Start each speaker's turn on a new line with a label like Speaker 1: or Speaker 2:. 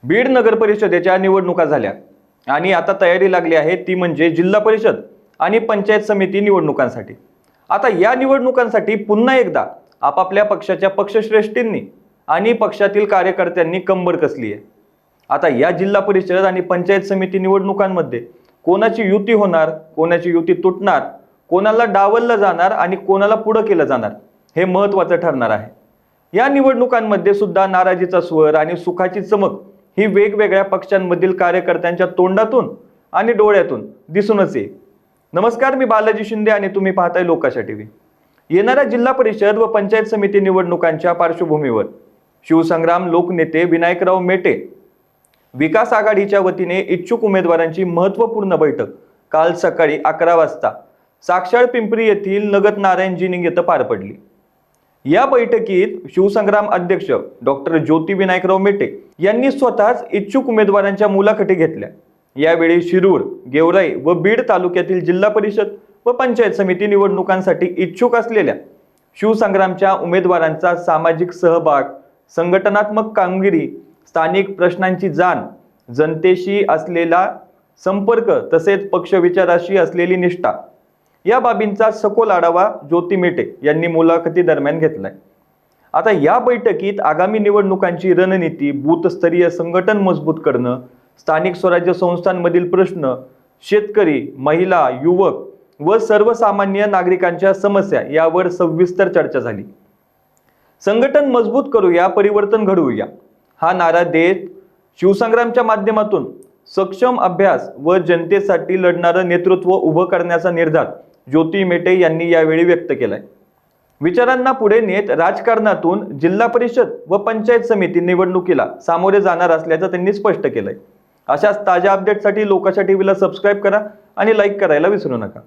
Speaker 1: बीड नगर परिषदेच्या निवडणुका झाल्या आणि आता तयारी लागली आहे ती म्हणजे जिल्हा परिषद आणि पंचायत समिती निवडणुकांसाठी। आता या निवडणुकांसाठी पुन्हा एकदा आपापल्या पक्षाच्या पक्षश्रेष्ठींनी आणि पक्षातील कार्यकर्त्यांनी कंबर कसली आहे। आता या जिल्हा परिषद आणि पंचायत समिती निवडणुकांमध्ये कोणाची युती होणार, कोणाची युती तुटणार, कोणाला डावललं जाणार आणि कोणाला पुढे केलं जाणार हे महत्त्वाचं ठरणार आहे। या निवडणुकांमध्ये सुद्धा नाराजीचा स्वर आणि सुखाची चमक ही वेगवेगळ्या पक्षांमधील कार्यकर्त्यांच्या तोंडातून आणि डोळ्यातून दिसूनच येईल। नमस्कार, मी बालाजी शिंदे आणि तुम्ही पाहताय लोकाशा टीव्ही। येणाऱ्या जिल्हा परिषद व पंचायत समिती निवडणुकांच्या पार्श्वभूमीवर शिवसंग्राम लोकनेते विनायकराव मेटे विकास आघाडीच्या वतीने इच्छुक उमेदवारांची महत्त्वपूर्ण बैठक काल सकाळी 11 वाजता साक्षाळ पिंपरी येथील नगत नारायण जिनिंग येथे पार पडली। या बैठकीत शिवसंग्राम अध्यक्ष डॉक्टर ज्योती विनायकराव मेटे यांनी स्वतःच इच्छुक उमेदवारांच्या मुलाखती घेतल्या। यावेळी शिरूर, गेवराई व बीड तालुक्यातील जिल्हा परिषद व पंचायत समिती निवडणुकांसाठी इच्छुक असलेल्या शिवसंग्रामच्या उमेदवारांचा सामाजिक सहभाग, संघटनात्मक कामगिरी, स्थानिक प्रश्नांची जाण, जनतेशी असलेला संपर्क तसेच पक्षविचाराशी असलेली निष्ठा या बाबींचा सखोल आढावा ज्योती मेटे यांनी मुलाखती दरम्यान घेतलाय। आता या बैठकीत आगामी निवडणुकांची रणनीती, बूथस्तरीय संघटन मजबूत करणं, स्थानिक स्वराज्य संस्थांमधील प्रश्न, शेतकरी, महिला, युवक व सर्वसामान्य नागरिकांच्या समस्या यावर सविस्तर चर्चा झाली। संघटन मजबूत करूया, परिवर्तन घडवूया हा नारा देत शिवसंग्रामच्या माध्यमातून सक्षम अभ्यास व जनतेसाठी लढणारं नेतृत्व उभं करण्याचा निर्धार ज्योती मेटे यांनी यावेळी व्यक्त केलाय। विचारांना पुढे नेत राजकारणातून जिल्हा परिषद व पंचायत समिती निवडणुकीला सामोरे जाणार असल्याचं त्यांनी स्पष्ट केलंय। अशाच ताज्या अपडेटसाठी लोकाशा टीव्हीला सबस्क्राईब करा आणि लाईक करायला विसरू नका।